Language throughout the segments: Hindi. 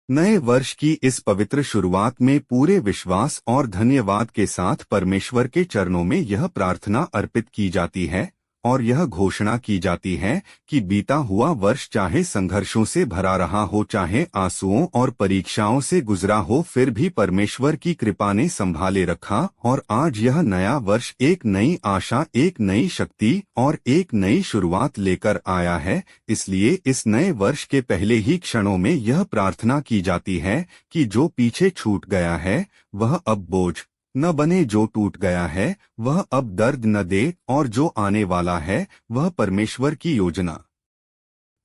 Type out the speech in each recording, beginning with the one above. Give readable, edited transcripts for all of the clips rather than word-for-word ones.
नए वर्ष की इस पवित्र शुरुआत में पूरे विश्वास और धन्यवाद के साथ परमेश्वर के चरणों में यह प्रार्थना अर्पित की जाती है और यह घोषणा की जाती है कि बीता हुआ वर्ष चाहे संघर्षों से भरा रहा हो, चाहे आंसुओं और परीक्षाओं से गुजरा हो, फिर भी परमेश्वर की कृपा ने संभाले रखा और आज यह नया वर्ष एक नई आशा, एक नई शक्ति और एक नई शुरुआत लेकर आया है। इसलिए इस नए वर्ष के पहले ही क्षणों में यह प्रार्थना की जाती है कि जो पीछे छूट गया है वह अब बोझ न बने, जो टूट गया है वह अब दर्द न दे और जो आने वाला है वह परमेश्वर की योजना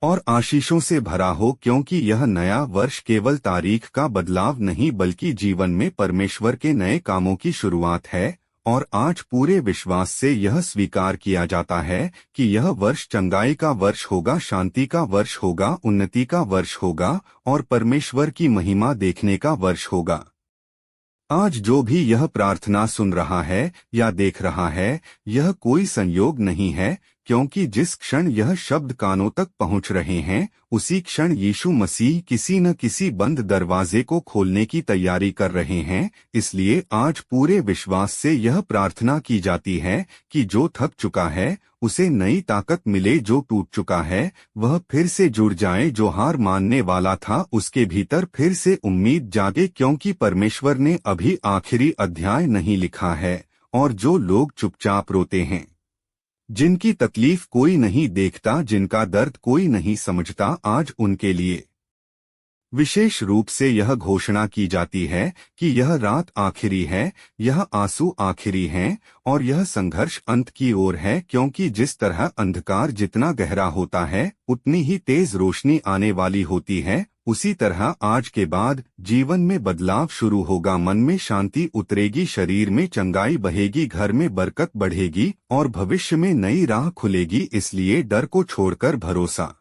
और आशीषों से भरा हो, क्योंकि यह नया वर्ष केवल तारीख का बदलाव नहीं बल्कि जीवन में परमेश्वर के नए कामों की शुरुआत है। और आज पूरे विश्वास से यह स्वीकार किया जाता है कि यह वर्ष चंगाई का वर्ष होगा, शांति का वर्ष होगा, उन्नति का वर्ष होगा और परमेश्वर की महिमा देखने का वर्ष होगा। आज जो भी यह प्रार्थना सुन रहा है या देख रहा है, यह कोई संयोग नहीं है, क्योंकि जिस क्षण यह शब्द कानों तक पहुंच रहे हैं उसी क्षण यीशु मसीह किसी न किसी बंद दरवाजे को खोलने की तैयारी कर रहे हैं। इसलिए आज पूरे विश्वास से यह प्रार्थना की जाती है कि जो थक चुका है उसे नई ताकत मिले, जो टूट चुका है वह फिर से जुड़ जाए, जो हार मानने वाला था उसके भीतर फिर से उम्मीद जागे, क्योंकि परमेश्वर ने अभी आखिरी अध्याय नहीं लिखा है। और जो लोग चुपचाप रोते हैं, जिनकी तकलीफ कोई नहीं देखता, जिनका दर्द कोई नहीं समझता, आज उनके लिए विशेष रूप से यह घोषणा की जाती है कि यह रात आखिरी है, यह आंसू आखिरी हैं और यह संघर्ष अंत की ओर है, क्योंकि जिस तरह अंधकार जितना गहरा होता है उतनी ही तेज रोशनी आने वाली होती है, उसी तरह आज के बाद जीवन में बदलाव शुरू होगा। मन में शांति उतरेगी, शरीर में चंगाई बहेगी, घर में बरकत बढ़ेगी और भविष्य में नई राह खुलेगी। इसलिए डर को छोड़कर भरोसा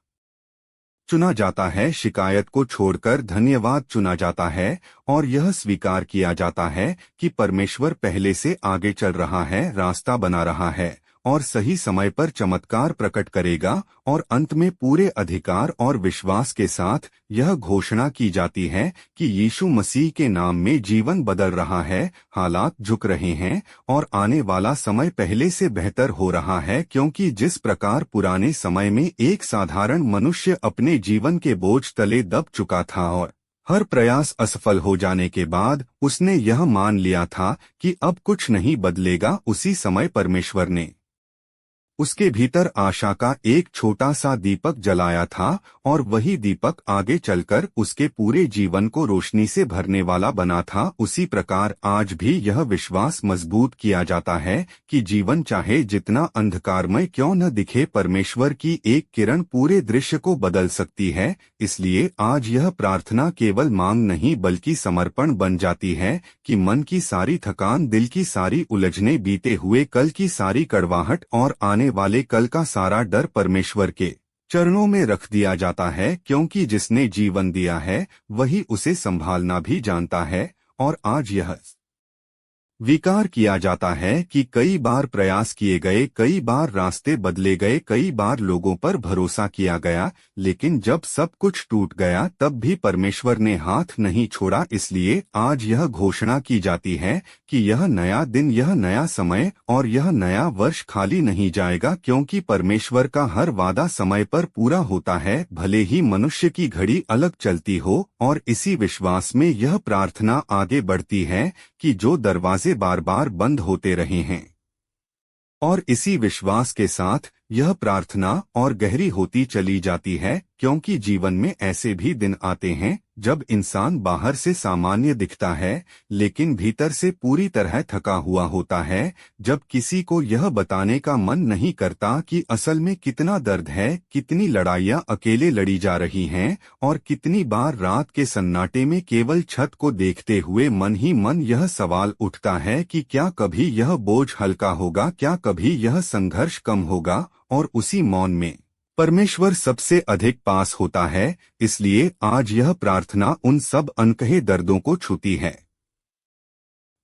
चुना जाता है, शिकायत को छोड़कर धन्यवाद चुना जाता है और यह स्वीकार किया जाता है कि परमेश्वर पहले से आगे चल रहा है, रास्ता बना रहा है और सही समय पर चमत्कार प्रकट करेगा। और अंत में पूरे अधिकार और विश्वास के साथ यह घोषणा की जाती है कि यीशु मसीह के नाम में जीवन बदल रहा है, हालात झुक रहे हैं और आने वाला समय पहले से बेहतर हो रहा है, क्योंकि जिस प्रकार पुराने समय में एक साधारण मनुष्य अपने जीवन के बोझ तले दब चुका था और हर प्रयास असफल हो जाने के बाद उसने यह मान लिया था कि अब कुछ नहीं बदलेगा, उसी समय परमेश्वर ने उसके भीतर आशा का एक छोटा सा दीपक जलाया था और वही दीपक आगे चलकर उसके पूरे जीवन को रोशनी से भरने वाला बना था। उसी प्रकार आज भी यह विश्वास मजबूत किया जाता है कि जीवन चाहे जितना अंधकारमय क्यों न दिखे, परमेश्वर की एक किरण पूरे दृश्य को बदल सकती है। इसलिए आज यह प्रार्थना केवल मांग नहीं बल्कि समर्पण बन जाती है कि मन की सारी थकान, दिल की सारी उलझने, बीते हुए कल की सारी कड़वाहट और आने वाले कल का सारा डर परमेश्वर के चरणों में रख दिया जाता है, क्योंकि जिसने जीवन दिया है वही उसे संभालना भी जानता है। और आज यह स्वीकार किया जाता है कि कई बार प्रयास किए गए, कई बार रास्ते बदले गए, कई बार लोगों पर भरोसा किया गया, लेकिन जब सब कुछ टूट गया तब भी परमेश्वर ने हाथ नहीं छोड़ा। इसलिए आज यह घोषणा की जाती है कि यह नया दिन, यह नया समय और यह नया वर्ष खाली नहीं जाएगा, क्योंकि परमेश्वर का हर वादा समय पर पूरा होता है, भले ही मनुष्य की घड़ी अलग चलती हो। और इसी विश्वास में यह प्रार्थना आगे बढ़ती है कि जो दरवाजे बार बार बंद होते रहे हैं, और इसी विश्वास के साथ यह प्रार्थना और गहरी होती चली जाती है, क्योंकि जीवन में ऐसे भी दिन आते हैं जब इंसान बाहर से सामान्य दिखता है लेकिन भीतर से पूरी तरह थका हुआ होता है, जब किसी को यह बताने का मन नहीं करता कि असल में कितना दर्द है, कितनी लड़ाइयाँ अकेले लड़ी जा रही हैं और कितनी बार रात के सन्नाटे में केवल छत को देखते हुए मन ही मन यह सवाल उठता है कि क्या कभी यह बोझ हल्का होगा, क्या कभी यह संघर्ष कम होगा। और उसी मौन में परमेश्वर सबसे अधिक पास होता है। इसलिए आज यह प्रार्थना उन सब अनकहे दर्दों को छूती है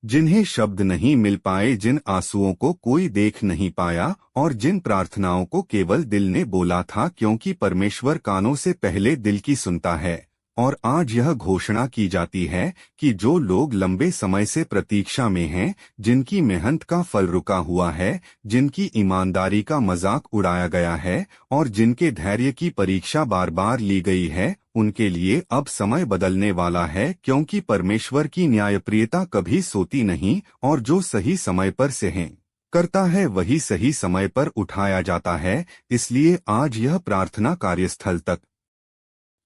जिन्हें शब्द नहीं मिल पाए, जिन आंसुओं को कोई देख नहीं पाया और जिन प्रार्थनाओं को केवल दिल ने बोला था, क्योंकि परमेश्वर कानों से पहले दिल की सुनता है। और आज यह घोषणा की जाती है कि जो लोग लंबे समय से प्रतीक्षा में हैं, जिनकी मेहनत का फल रुका हुआ है, जिनकी ईमानदारी का मजाक उड़ाया गया है और जिनके धैर्य की परीक्षा बार बार ली गई है, उनके लिए अब समय बदलने वाला है, क्योंकि परमेश्वर की न्यायप्रियता कभी सोती नहीं और जो सही समय पर सहे करता है वही सही समय पर उठाया जाता है। इसलिए आज यह प्रार्थना कार्यस्थल तक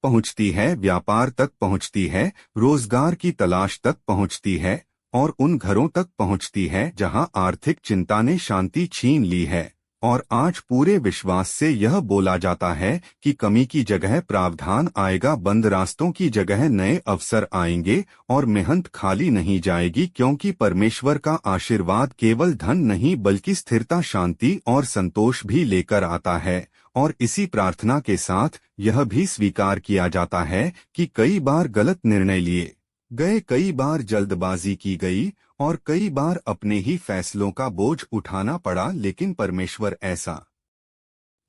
पहुंचती है, व्यापार तक पहुंचती है, रोजगार की तलाश तक पहुंचती है और उन घरों तक पहुंचती है जहां आर्थिक चिंता ने शांति छीन ली है। और आज पूरे विश्वास से यह बोला जाता है कि कमी की जगह प्रावधान आएगा, बंद रास्तों की जगह नए अवसर आएंगे और मेहनत खाली नहीं जाएगी, क्योंकि परमेश्वर का आशीर्वाद केवल धन नहीं बल्कि स्थिरता, शांति और संतोष भी लेकर आता है। और इसी प्रार्थना के साथ यह भी स्वीकार किया जाता है कि कई बार गलत निर्णय लिए गए, कई बार जल्दबाजी की गई और कई बार अपने ही फैसलों का बोझ उठाना पड़ा, लेकिन परमेश्वर ऐसा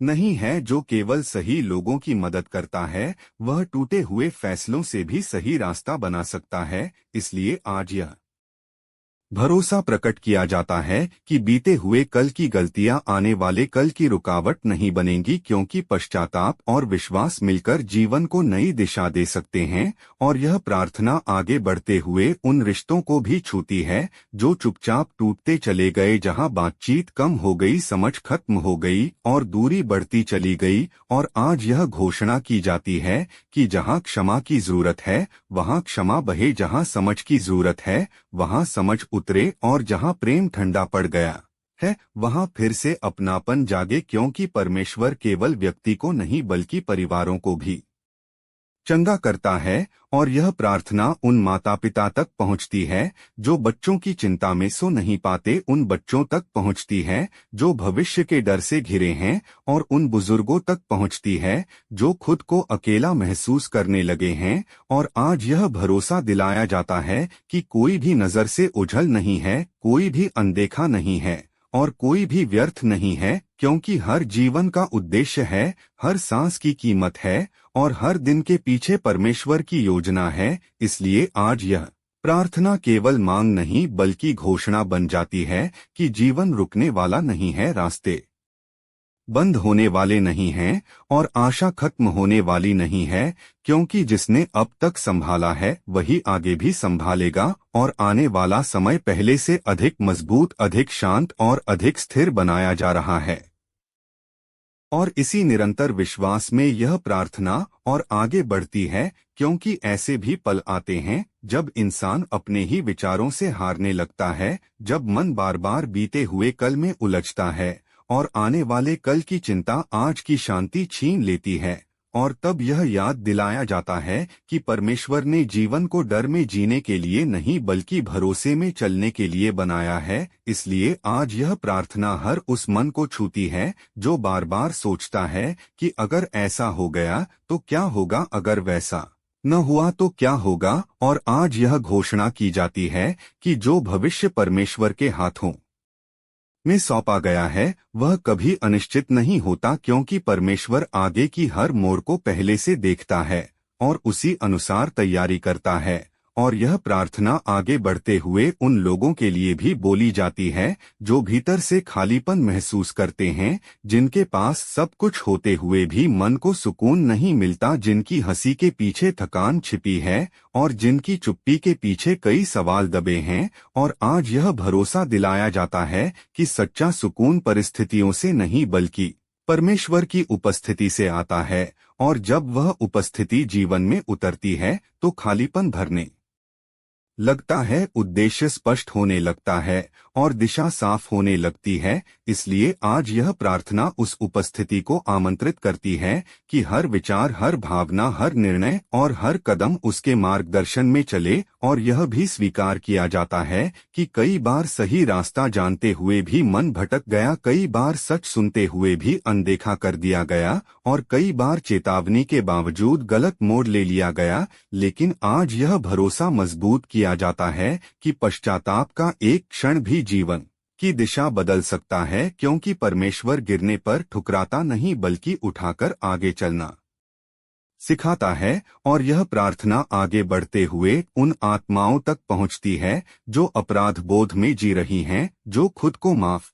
नहीं है जो केवल सही लोगों की मदद करता है, वह टूटे हुए फैसलों से भी सही रास्ता बना सकता है। इसलिए आज यह भरोसा प्रकट किया जाता है कि बीते हुए कल की गलतियां आने वाले कल की रुकावट नहीं बनेंगी, क्योंकि पश्चाताप और विश्वास मिलकर जीवन को नई दिशा दे सकते हैं। और यह प्रार्थना आगे बढ़ते हुए उन रिश्तों को भी छूती है जो चुपचाप टूटते चले गए, जहां बातचीत कम हो गई, समझ खत्म हो गई और दूरी बढ़ती चली गई। और आज यह घोषणा की जाती है कि जहां क्षमा की जरूरत है वहां क्षमा बहे, जहां समझ की जरूरत है वहां समझ उतरे और जहां प्रेम ठंडा पड़ गया है वहां फिर से अपनापन जागे, क्योंकि परमेश्वर केवल व्यक्ति को नहीं बल्कि परिवारों को भी चंगा करता है। और यह प्रार्थना उन माता पिता तक पहुंचती है जो बच्चों की चिंता में सो नहीं पाते, उन बच्चों तक पहुंचती है जो भविष्य के डर से घिरे हैं, और उन बुजुर्गों तक पहुंचती है जो खुद को अकेला महसूस करने लगे हैं। और आज यह भरोसा दिलाया जाता है कि कोई भी नजर से ओझल नहीं है, कोई भी अनदेखा नहीं है और कोई भी व्यर्थ नहीं है, क्योंकि हर जीवन का उद्देश्य है, हर सांस की कीमत है और हर दिन के पीछे परमेश्वर की योजना है। इसलिए आज यह प्रार्थना केवल मांग नहीं बल्कि घोषणा बन जाती है कि जीवन रुकने वाला नहीं है, रास्ते बंद होने वाले नहीं हैं और आशा खत्म होने वाली नहीं है, क्योंकि जिसने अब तक संभाला है वही आगे भी संभालेगा और आने वाला समय पहले से अधिक मजबूत, अधिक शांत और अधिक स्थिर बनाया जा रहा है। और इसी निरंतर विश्वास में यह प्रार्थना और आगे बढ़ती है, क्योंकि ऐसे भी पल आते हैं जब इंसान अपने ही विचारों से हारने लगता है, जब मन बार बार बीते हुए कल में उलझता है और आने वाले कल की चिंता आज की शांति छीन लेती है। और तब यह याद दिलाया जाता है कि परमेश्वर ने जीवन को डर में जीने के लिए नहीं बल्कि भरोसे में चलने के लिए बनाया है। इसलिए आज यह प्रार्थना हर उस मन को छूती है जो बार बार सोचता है कि अगर ऐसा हो गया तो क्या होगा, अगर वैसा न हुआ तो क्या होगा। और आज यह घोषणा की जाती है कि जो भविष्य परमेश्वर के हाथों में सौंपा गया है वह कभी अनिश्चित नहीं होता, क्योंकि परमेश्वर आगे की हर मोड़ को पहले से देखता है और उसी अनुसार तैयारी करता है। और यह प्रार्थना आगे बढ़ते हुए उन लोगों के लिए भी बोली जाती है जो भीतर से खालीपन महसूस करते हैं, जिनके पास सब कुछ होते हुए भी मन को सुकून नहीं मिलता, जिनकी हंसी के पीछे थकान छिपी है और जिनकी चुप्पी के पीछे कई सवाल दबे हैं। और आज यह भरोसा दिलाया जाता है कि सच्चा सुकून परिस्थितियों से नहीं बल्कि परमेश्वर की उपस्थिति से आता है। और जब वह उपस्थिति जीवन में उतरती है तो खालीपन भरने लगता है, उद्देश्य स्पष्ट होने लगता है और दिशा साफ होने लगती है। इसलिए आज यह प्रार्थना उस उपस्थिति को आमंत्रित करती है कि हर विचार, हर भावना, हर निर्णय और हर कदम उसके मार्गदर्शन में चले। और यह भी स्वीकार किया जाता है कि कई बार सही रास्ता जानते हुए भी मन भटक गया, कई बार सच सुनते हुए भी अनदेखा कर दिया गया और कई बार चेतावनी के बावजूद गलत मोड़ ले लिया गया। लेकिन आज यह भरोसा मजबूत किया जाता है कि पश्चाताप का एक क्षण भी जीवन की दिशा बदल सकता है, क्योंकि परमेश्वर गिरने पर ठुकराता नहीं बल्कि उठाकर आगे चलना सिखाता है और यह प्रार्थना आगे बढ़ते हुए उन आत्माओं तक पहुंचती है जो अपराध बोध में जी रही हैं, जो खुद को माफ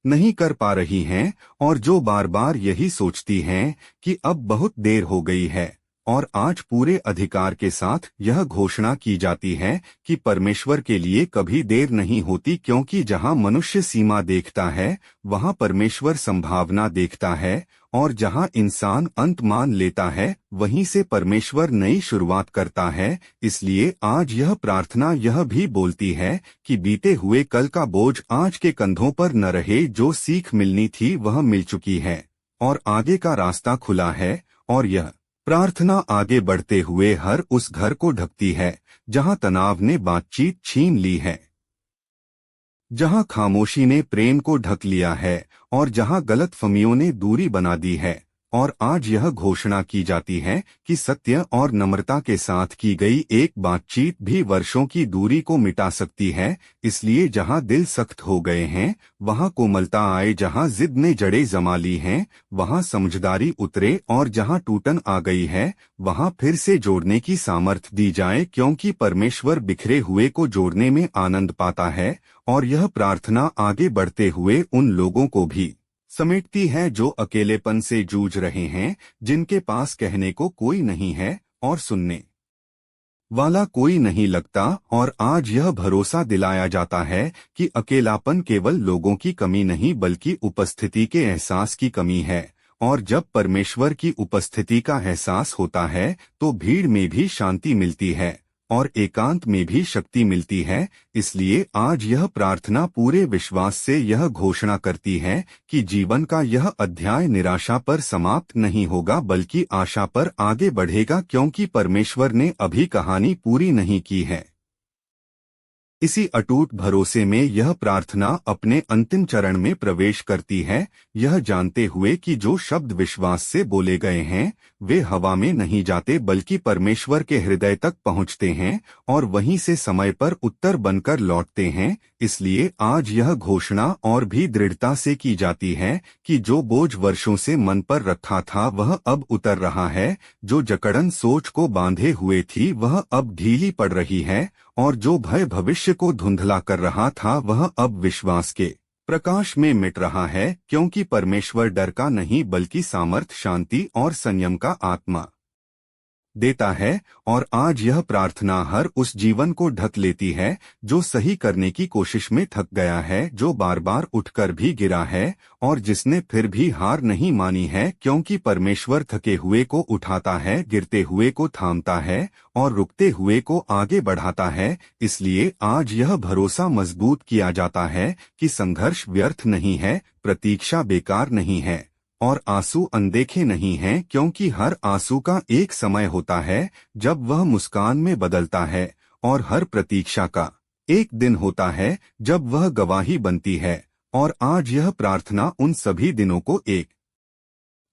नहीं कर पा रही हैं और जो बार बार यही सोचती हैं कि अब बहुत देर हो गई है। और आज पूरे अधिकार के साथ यह घोषणा की जाती है कि परमेश्वर के लिए कभी देर नहीं होती, क्योंकि जहां मनुष्य सीमा देखता है वहां परमेश्वर संभावना देखता है, और जहां इंसान अंत मान लेता है वहीं से परमेश्वर नई शुरुआत करता है। इसलिए आज यह प्रार्थना यह भी बोलती है कि बीते हुए कल का बोझ आज के कंधों पर न रहे, जो सीख मिलनी थी वह मिल चुकी है और आगे का रास्ता खुला है। और यह प्रार्थना आगे बढ़ते हुए हर उस घर को ढकती है जहां तनाव ने बातचीत छीन ली है, जहां खामोशी ने प्रेम को ढक लिया है और जहां गलतफहमियों ने दूरी बना दी है। और आज यह घोषणा की जाती है कि सत्य और नम्रता के साथ की गई एक बातचीत भी वर्षों की दूरी को मिटा सकती है। इसलिए जहां दिल सख्त हो गए हैं वहां कोमलता आए, जहां जिद ने जड़ें जमा ली हैं वहां समझदारी उतरे, और जहां टूटन आ गई है वहां फिर से जोड़ने की सामर्थ्य दी जाए, क्योंकि परमेश्वर बिखरे हुए को जोड़ने में आनंद पाता है। और यह प्रार्थना आगे बढ़ते हुए उन लोगों को भी समेटती है जो अकेलेपन से जूझ रहे हैं, जिनके पास कहने को कोई नहीं है और सुनने वाला कोई नहीं लगता। और आज यह भरोसा दिलाया जाता है कि अकेलापन केवल लोगों की कमी नहीं बल्कि उपस्थिति के एहसास की कमी है। और जब परमेश्वर की उपस्थिति का एहसास होता है तो भीड़ में भी शांति मिलती है और एकांत में भी शक्ति मिलती है। इसलिए आज यह प्रार्थना पूरे विश्वास से यह घोषणा करती है कि जीवन का यह अध्याय निराशा पर समाप्त नहीं होगा बल्कि आशा पर आगे बढ़ेगा, क्योंकि परमेश्वर ने अभी कहानी पूरी नहीं की है। इसी अटूट भरोसे में यह प्रार्थना अपने अंतिम चरण में प्रवेश करती है, यह जानते हुए कि जो शब्द विश्वास से बोले गए हैं वे हवा में नहीं जाते बल्कि परमेश्वर के हृदय तक पहुंचते हैं और वहीं से समय पर उत्तर बनकर लौटते हैं। इसलिए आज यह घोषणा और भी दृढ़ता से की जाती है कि जो बोझ वर्षों से मन पर रखा था वह अब उतर रहा है, जो जकड़न सोच को बांधे हुए थी वह अब ढीली पड़ रही है, और जो भय भविष्य को धुंधला कर रहा था वह अब विश्वास के प्रकाश में मिट रहा है, क्योंकि परमेश्वर डर का नहीं बल्कि सामर्थ, शांति और संयम का आत्मा देता है। और आज यह प्रार्थना हर उस जीवन को ढक लेती है जो सही करने की कोशिश में थक गया है, जो बार बार उठकर भी गिरा है और जिसने फिर भी हार नहीं मानी है, क्योंकि परमेश्वर थके हुए को उठाता है, गिरते हुए को थामता है और रुकते हुए को आगे बढ़ाता है। इसलिए आज यह भरोसा मजबूत किया जाता है कि संघर्ष व्यर्थ नहीं है, प्रतीक्षा बेकार नहीं है और आंसू अनदेखे नहीं हैं, क्योंकि हर आंसू का एक समय होता है जब वह मुस्कान में बदलता है, और हर प्रतीक्षा का एक दिन होता है जब वह गवाही बनती है। और आज यह प्रार्थना उन सभी दिनों को एक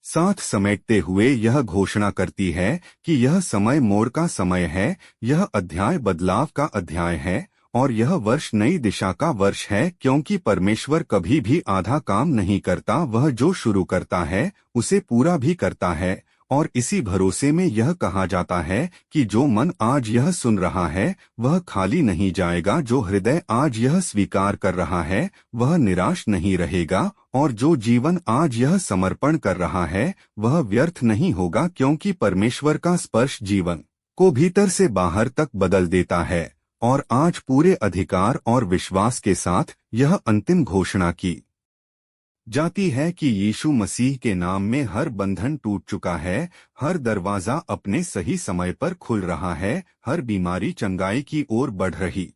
साथ समेटते हुए यह घोषणा करती है कि यह समय मोड़ का समय है, यह अध्याय बदलाव का अध्याय है और यह वर्ष नई दिशा का वर्ष है, क्योंकि परमेश्वर कभी भी आधा काम नहीं करता, वह जो शुरू करता है उसे पूरा भी करता है। और इसी भरोसे में यह कहा जाता है कि जो मन आज यह सुन रहा है वह खाली नहीं जाएगा, जो हृदय आज यह स्वीकार कर रहा है वह निराश नहीं रहेगा, और जो जीवन आज यह समर्पण कर रहा है वह व्यर्थ नहीं होगा, क्योंकि परमेश्वर का स्पर्श जीवन को भीतर से बाहर तक बदल देता है। और आज पूरे अधिकार और विश्वास के साथ यह अंतिम घोषणा की जाती है कि यीशु मसीह के नाम में हर बंधन टूट चुका है, हर दरवाजा अपने सही समय पर खुल रहा है, हर बीमारी चंगाई की ओर बढ़ रही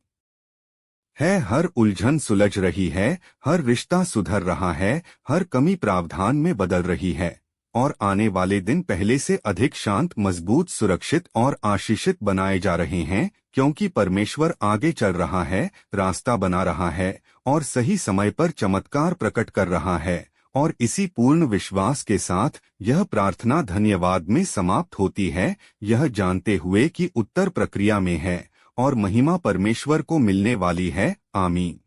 है, हर उलझन सुलझ रही है, हर रिश्ता सुधर रहा है, हर कमी प्रावधान में बदल रही है, और आने वाले दिन पहले से अधिक शांत, मजबूत, सुरक्षित और आशीषित बनाए जा रहे हैं, क्योंकि परमेश्वर आगे चल रहा है, रास्ता बना रहा है और सही समय पर चमत्कार प्रकट कर रहा है। और इसी पूर्ण विश्वास के साथ यह प्रार्थना धन्यवाद में समाप्त होती है, यह जानते हुए कि उत्तर प्रक्रिया में है और महिमा परमेश्वर को मिलने वाली है। आमीन।